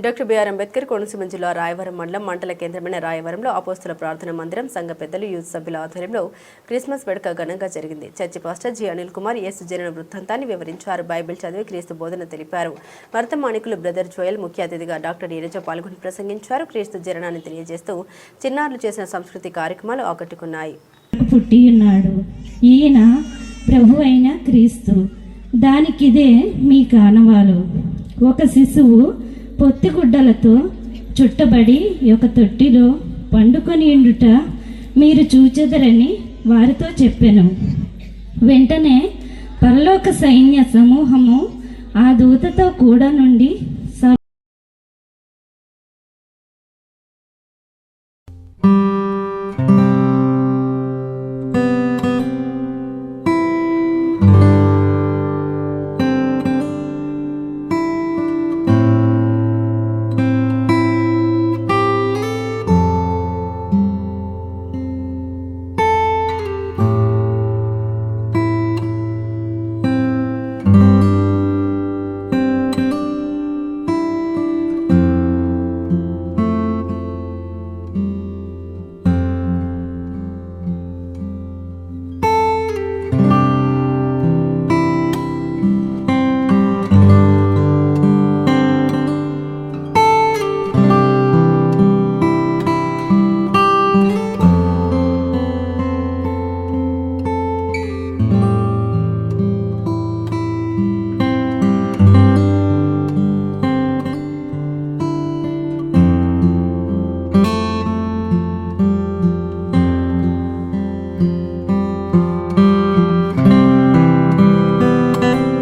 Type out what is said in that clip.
Doctor BR Ambedkar Konaseema జిల్లా రాయవరం మండలం మండల కేంద్రమైన రాయవరంలో అపోస్తుల ప్రార్థన మందిరం సంఘ పెద్దలు యూత్ సభ్యుల ఆధ్వర్యంలో క్రిస్మస్ వేడుక ఘనంగా జరిగింది. Church pastor G Anil Kumar యేసు జనన వృత్తాంతాన్ని వివరించారు. బైబిల్ చదివి క్రీస్తు బోధన తెలిపారు. వర్తమానికులు బ్రదర్ జోయల్ ముఖ్య అతిథిగా డాక్టర్ నీరజ పాల్గొని ప్రసంగించారు. క్రీస్తు జననాన్ని తెలియజేస్తూ చిన్నారులు చేసిన సంస్కృతి కార్యక్రమాలు ఆకట్టుకున్నాయి. పుట్టి ఉన్నాడు ఈయన ప్రభు అయిన క్రీస్తు, దానికిదే మీ కానవాలు. ఒక శిశువు పొత్తిగుడ్డలతో చుట్టబడి ఒక తొట్టిలో పండుకొని ఉండుట మీరు చూచెదరని వారితో చెప్పెను. వెంటనే పరలోక సైన్య సమూహము ఆ దూతతో కూడా నుండి